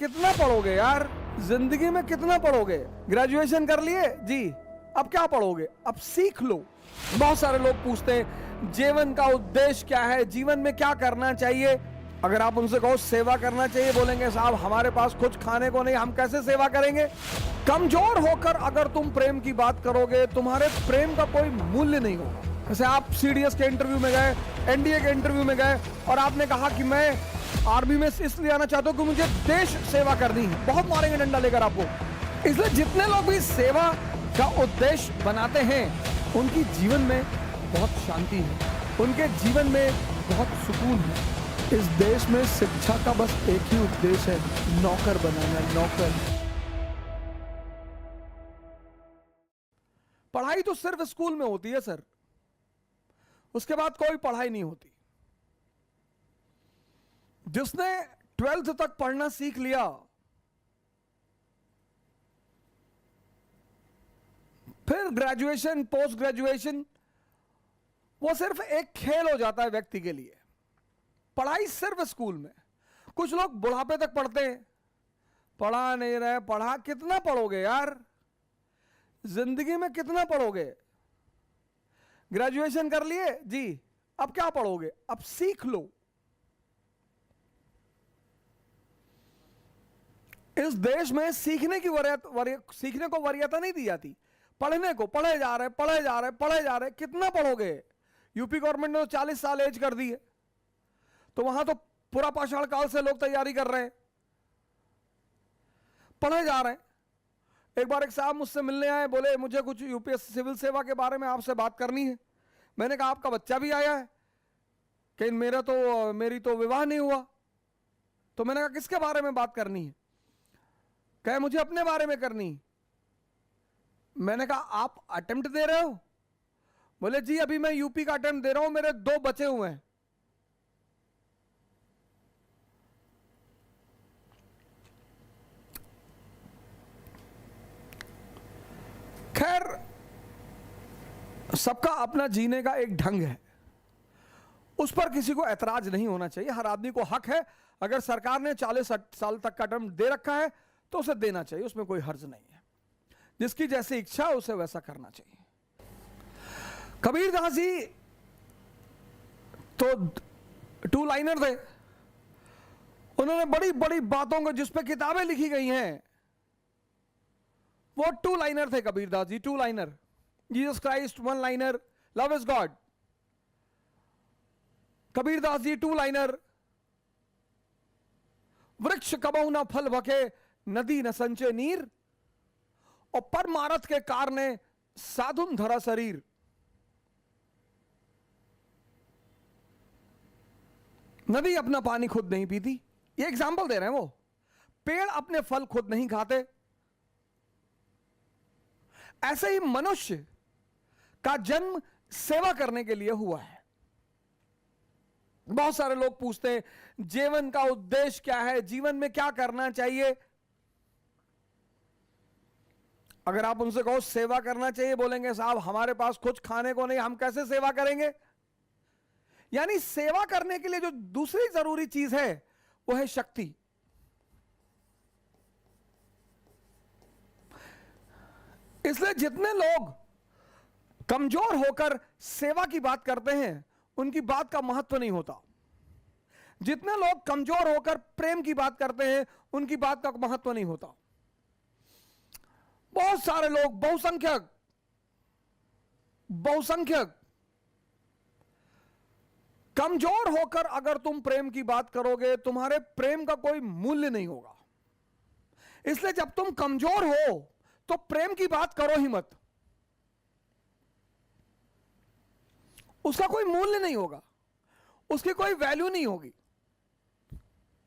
कितना पढ़ोगे यार, जिंदगी में कितना पढ़ोगे। ग्रेजुएशन कर लिए जी, अब क्या पढ़ोगे, अब सीख लो। बहुत सारे लोग पूछते हैं जीवन का उद्देश्य क्या है, जीवन में क्या करना चाहिए। अगर आप उनसे कहो सेवा करना चाहिए, बोलेंगे साहब हमारे पास कुछ खाने को नहीं, हम कैसे सेवा करेंगे। कमजोर होकर अगर तुम प्रेम की बात करोगे, तुम्हारे प्रेम का कोई मूल्य नहीं होगा। जैसे आप सीडीएस के इंटरव्यू में गए, एनडीए के इंटरव्यू में गए और आपने कहा कि मैं आर्मी में इसलिए आना चाहता हूं कि मुझे देश सेवा करनी है, बहुत मारेंगे डंडा लेकर आपको। इसलिए जितने लोग भी सेवा का उद्देश्य बनाते हैं, उनकी जीवन में बहुत शांति है, उनके जीवन में बहुत सुकून है। इस देश में शिक्षा का बस एक ही उद्देश्य है, नौकर बनाना, नौकर। पढ़ाई तो सिर्फ स्कूल में होती है सर, उसके बाद कोई पढ़ाई नहीं होती। जिसने 12th तक पढ़ना सीख लिया, फिर ग्रेजुएशन, पोस्ट ग्रेजुएशन, वो सिर्फ एक खेल हो जाता है व्यक्ति के लिए। पढ़ाई सिर्फ स्कूल में। कुछ लोग बुढ़ापे तक पढ़ते हैं, पढ़ा नहीं रहे, पढ़ा कितना पढ़ोगे यार, जिंदगी में कितना पढ़ोगे। ग्रेजुएशन कर लिए जी, अब क्या पढ़ोगे, अब सीख लो। इस देश में सीखने को वरीयता नहीं दी जाती। पढ़ने को पढ़े जा रहे, पढ़े जा रहे, पढ़े जा रहे, कितना पढ़ोगे। यूपी गवर्नमेंट ने तो 40 साल एज कर दी है, तो वहां तो पूरा पाषाण काल से लोग तैयारी कर रहे हैं, पढ़े जा रहे हैं। एक बार एक साहब मुझसे मिलने आए, बोले मुझे कुछ यूपीएससी सिविल सेवा के बारे में आपसे बात करनी है। मैंने कहा आपका बच्चा भी आया है कि मेरी तो विवाह नहीं हुआ। तो मैंने कहा किसके बारे में बात करनी है, कहे मुझे अपने बारे में करनी। मैंने कहा आप अटेम्प्ट दे रहे हो, बोले जी अभी मैं यूपी का अटेम्प्ट दे रहा हूं, मेरे 2 बचे हुए हैं। खैर, सबका अपना जीने का एक ढंग है, उस पर किसी को ऐतराज नहीं होना चाहिए। हर आदमी को हक है, अगर सरकार ने 40 साल तक का अटेम्प्ट दे रखा है तो उसे देना चाहिए, उसमें कोई हर्ज नहीं है। जिसकी जैसी इच्छा उसे वैसा करना चाहिए। कबीरदास जी तो 2 लाइनर थे, उन्होंने बड़ी बड़ी बातों को, जिस पे किताबें लिखी गई हैं, वो 2 लाइनर थे Kabirdas ji, 2 liner. Jesus Christ 1 liner, love is God. Kabirdas ji 2 liner, वृक्ष कबहु न फल भके, नदी न संचय नीर, और परमारथ के कारणे साधुन धरा शरीर। नदी अपना पानी खुद नहीं पीती, ये एग्जाम्पल दे रहे हैं वो। पेड़ अपने फल खुद नहीं खाते। ऐसे ही मनुष्य का जन्म सेवा करने के लिए हुआ है। बहुत सारे लोग पूछते हैं जीवन का उद्देश्य क्या है, जीवन में क्या करना चाहिए। अगर आप उनसे कहो सेवा करना चाहिए, बोलेंगे साहब हमारे पास कुछ खाने को नहीं, हम कैसे सेवा करेंगे। यानी सेवा करने के लिए जो दूसरी जरूरी चीज है वो है शक्ति। इसलिए जितने लोग कमजोर होकर सेवा की बात करते हैं, उनकी बात का महत्व नहीं होता। जितने लोग कमजोर होकर प्रेम की बात करते हैं, उनकी बात का महत्व नहीं होता। बहुत सारे लोग, बहुसंख्यक कमजोर होकर अगर तुम प्रेम की बात करोगे, तुम्हारे प्रेम का कोई मूल्य नहीं होगा। इसलिए जब तुम कमजोर हो तो प्रेम की बात करो ही मत, उसका कोई मूल्य नहीं होगा, उसकी कोई वैल्यू नहीं होगी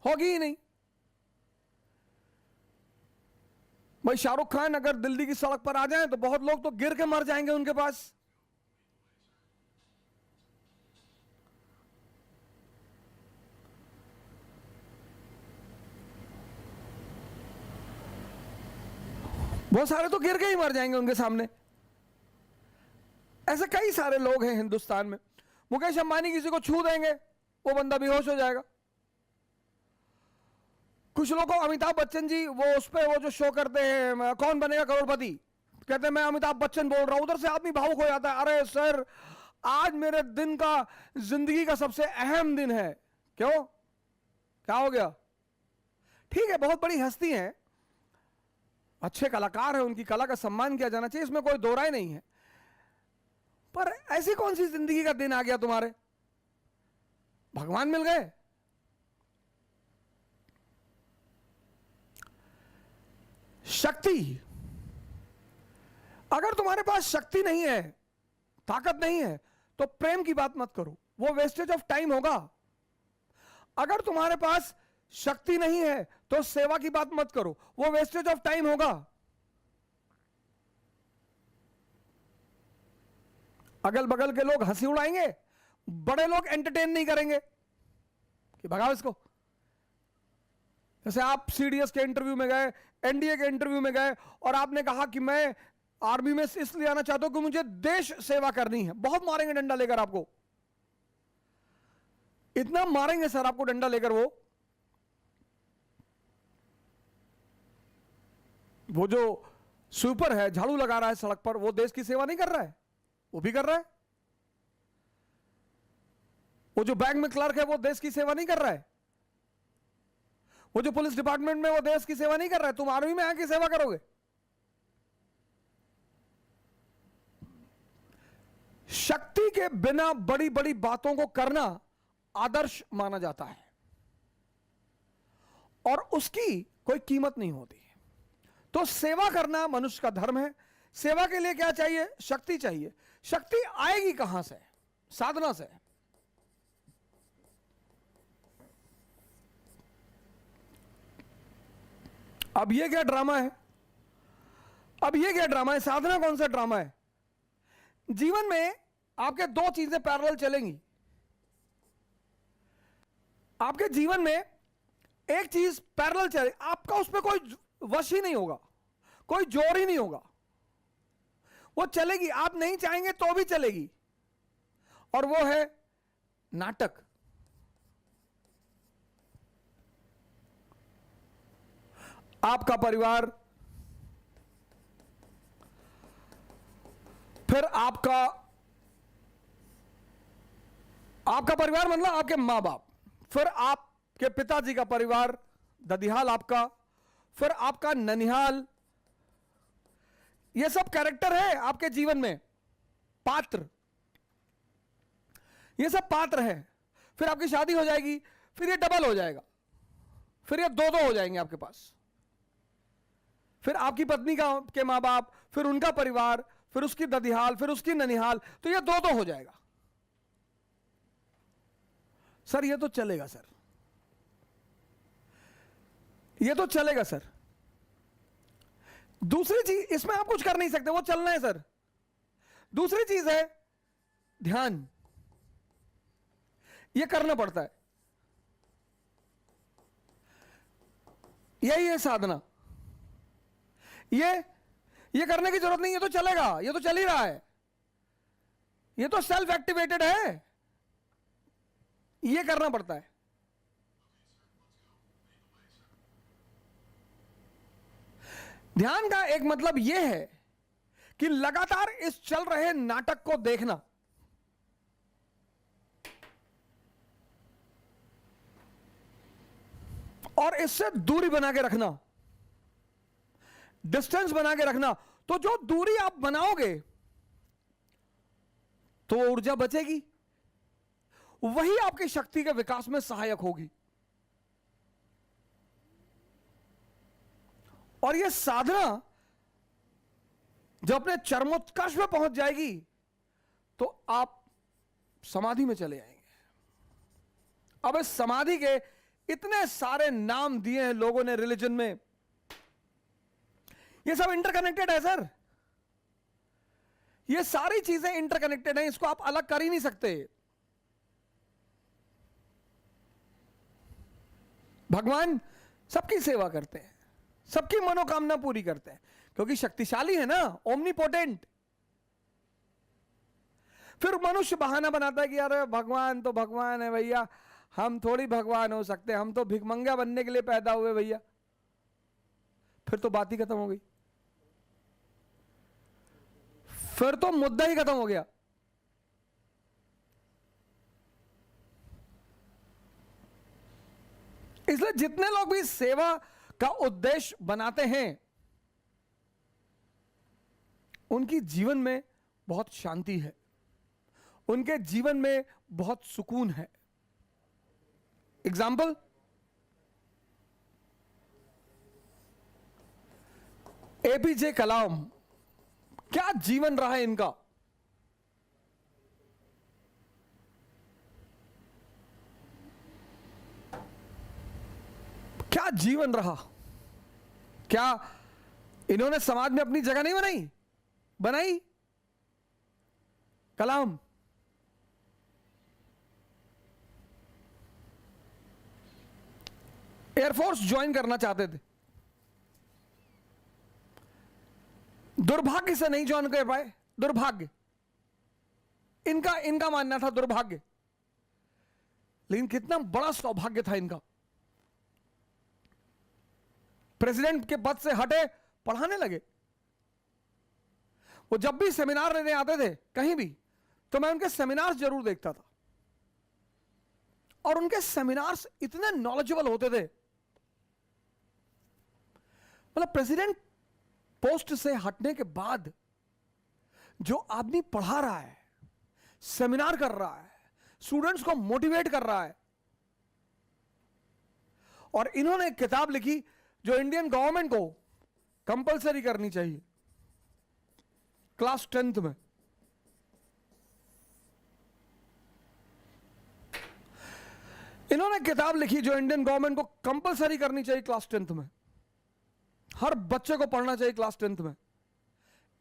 ही नहीं। भाई शाहरुख खान अगर दिल्ली की सड़क पर आ जाएं तो बहुत लोग तो गिर के मर जाएंगे उनके पास। बहुत सारे तो गिर के ही मर जाएंगे उनके सामने। ऐसे कई सारे लोग हैं हिंदुस्तान में। मुकेश अंबानी किसी को छू देंगे, वो बंदा बेहोश हो जाएगा। कुछ लोगों को अमिताभ बच्चन जी वो उस पे वो जो शो करते हैं कौन बनेगा करोड़पति, कहते हैं मैं अमिताभ बच्चन बोल रहा हूं, उधर से आदमी भावुक हो जाता है, अरे सर आज मेरे दिन का जिंदगी का सबसे अहम दिन है। क्यों, क्या हो गया? ठीक है, बहुत बड़ी हस्ती है, अच्छे कलाकार है, उनकी कला का सम्मान किया जाना चाहिए, इसमें कोई दो राय नहीं है, पर ऐसी कौन सी जिंदगी का दिन आ गया तुम्हारे, भगवान मिल गए? शक्ति, अगर तुम्हारे पास शक्ति नहीं है, ताकत नहीं है, तो प्रेम की बात मत करो, वो वेस्टेज ऑफ टाइम होगा। अगर तुम्हारे पास शक्ति नहीं है तो सेवा की बात मत करो, वो वेस्टेज ऑफ टाइम होगा। अगल बगल के लोग हंसी उड़ाएंगे, बड़े लोग एंटरटेन नहीं करेंगे कि भगाओ इसको। जैसे आप सीडीएस के इंटरव्यू में गए, एनडीए के इंटरव्यू में गए और आपने कहा कि मैं आर्मी में इसलिए आना चाहता हूं कि मुझे देश सेवा करनी है, बहुत मारेंगे डंडा लेकर आपको, इतना मारेंगे सर आपको डंडा लेकर। वो जो स्वीपर है, झाड़ू लगा रहा है सड़क पर, वो देश की सेवा नहीं कर रहा है? वो भी कर रहा है। वो जो बैंक में क्लर्क है वो देश की सेवा नहीं कर रहा है? वो जो पुलिस डिपार्टमेंट में वो देश की सेवा नहीं कर रहा है? तुम आर्मी में आके सेवा करोगे? शक्ति के बिना बड़ी बड़ी बातों को करना आदर्श माना जाता है और उसकी कोई कीमत नहीं होती। तो सेवा करना मनुष्य का धर्म है। सेवा के लिए क्या चाहिए? शक्ति चाहिए। शक्ति आएगी कहां से? साधना से। अब ये क्या ड्रामा है? अब ये क्या ड्रामा है? साधना कौन सा ड्रामा है? जीवन में आपके दो चीजें पैरेलल चलेंगी। आपके जीवन में एक चीज पैरेलल चले, आपका उस पर कोई वश ही नहीं होगा, कोई जोर ही नहीं होगा, वो चलेगी, आप नहीं चाहेंगे तो भी चलेगी, और वो है नाटक। आपका परिवार, फिर आपका परिवार मतलब आपके मां बाप, फिर आपके पिताजी का परिवार, ददिहाल आपका, फिर आपका ननिहाल, ये सब कैरेक्टर है आपके जीवन में, पात्र, ये सब पात्र है। फिर आपकी शादी हो जाएगी, फिर ये डबल हो जाएगा, फिर ये दो हो जाएंगे आपके पास, फिर आपकी पत्नी के मां बाप, फिर उनका परिवार, फिर उसकी ददिहाल, फिर उसकी ननिहाल, तो ये दो हो जाएगा। सर ये तो चलेगा सर, ये तो चलेगा सर। दूसरी चीज, इसमें आप कुछ कर नहीं सकते, वो चलना है सर। दूसरी चीज है ध्यान, ये करना पड़ता है, यही है साधना। ये करने की जरूरत नहीं, ये तो चलेगा, ये तो चल ही रहा है, ये तो सेल्फ एक्टिवेटेड है, ये करना पड़ता है। ध्यान का एक मतलब यह है कि लगातार इस चल रहे नाटक को देखना, और इससे दूरी बना के रखना, डिस्टेंस बना के रखना। तो जो दूरी आप बनाओगे तो ऊर्जा बचेगी, वही आपकी शक्ति के विकास में सहायक होगी। और यह साधना जब अपने चरमोत्कर्ष में पहुंच जाएगी तो आप समाधि में चले आएंगे। अब इस समाधि के इतने सारे नाम दिए हैं लोगों ने रिलीजन में, ये सब इंटरकनेक्टेड है सर, ये सारी चीजें इंटरकनेक्टेड हैं, इसको आप अलग कर ही नहीं सकते। भगवान सबकी सेवा करते हैं, सबकी मनोकामना पूरी करते हैं, क्योंकि शक्तिशाली है ना, ओमनीपोटेंट। फिर मनुष्य बहाना बनाता है कि यार भगवान तो भगवान है भैया, हम थोड़ी भगवान हो सकते, हम तो भिखमंगा बनने के लिए पैदा हुए भैया। फिर तो बात ही खत्म हो गई, फिर तो मुद्दा ही खत्म हो गया। इसलिए जितने लोग भी सेवा का उद्देश्य बनाते हैं उनकी जीवन में बहुत शांति है, उनके जीवन में बहुत सुकून है। एग्जाम्पल, एपीजे कलाम, क्या जीवन रहा है इनका। क्या जीवन रहा, क्या इन्होंने समाज में अपनी जगह नहीं बनाई। कलाम एयरफोर्स ज्वाइन करना चाहते थे, दुर्भाग्य से नहीं ज्वाइन कर पाए। दुर्भाग्य, इनका मानना था दुर्भाग्य, लेकिन कितना बड़ा सौभाग्य था इनका। प्रेसिडेंट के पद से हटे, पढ़ाने लगे। वो जब भी सेमिनार लेने आते थे कहीं भी, तो मैं उनके सेमिनार्स जरूर देखता था, और उनके सेमिनार्स इतने नॉलेजेबल होते थे। मतलब प्रेसिडेंट पोस्ट से हटने के बाद जो आदमी पढ़ा रहा है, सेमिनार कर रहा है, स्टूडेंट्स को मोटिवेट कर रहा है, और इन्होंने एक किताब लिखी जो इंडियन गवर्नमेंट को कंपलसरी करनी चाहिए क्लास 10th में। इन्होंने किताब लिखी जो इंडियन गवर्नमेंट को कंपलसरी करनी चाहिए क्लास 10th में, हर बच्चे को पढ़ना चाहिए क्लास 10th में।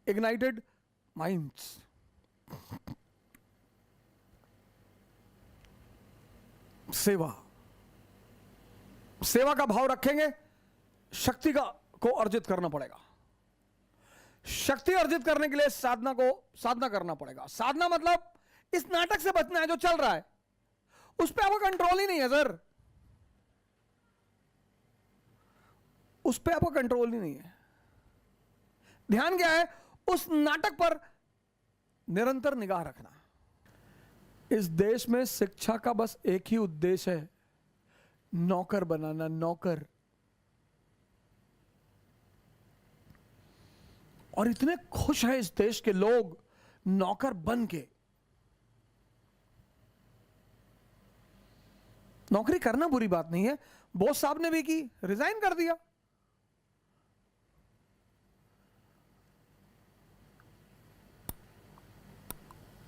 Ignited minds. सेवा का भाव रखेंगे, शक्ति को अर्जित करना पड़ेगा। शक्ति अर्जित करने के लिए साधना करना पड़ेगा। साधना मतलब इस नाटक से बचना है जो चल रहा है, उस पर आपका कंट्रोल ही नहीं है सर, उस पर आपका कंट्रोल ही नहीं है। ध्यान क्या है, उस नाटक पर निरंतर निगाह रखना। इस देश में शिक्षा का बस एक ही उद्देश्य है, नौकर बनाना, नौकर। और इतने खुश हैं इस देश के लोग नौकर बन के। नौकरी करना बुरी बात नहीं है, बोस साहब ने भी की, रिजाइन कर दिया।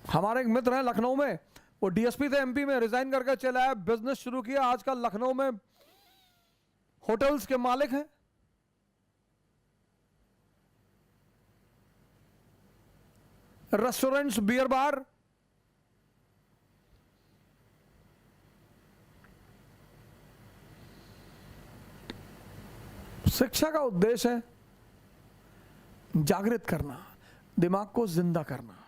हमारे एक मित्र हैं लखनऊ में, वो डीएसपी थे एमपी में, रिजाइन करके चले आए, बिजनेस शुरू किया। आजकल लखनऊ में होटल्स के मालिक हैं। Restaurants, beer bar. शिक्षा का उद्देश्य है जागृत करना, दिमाग को जिंदा करना।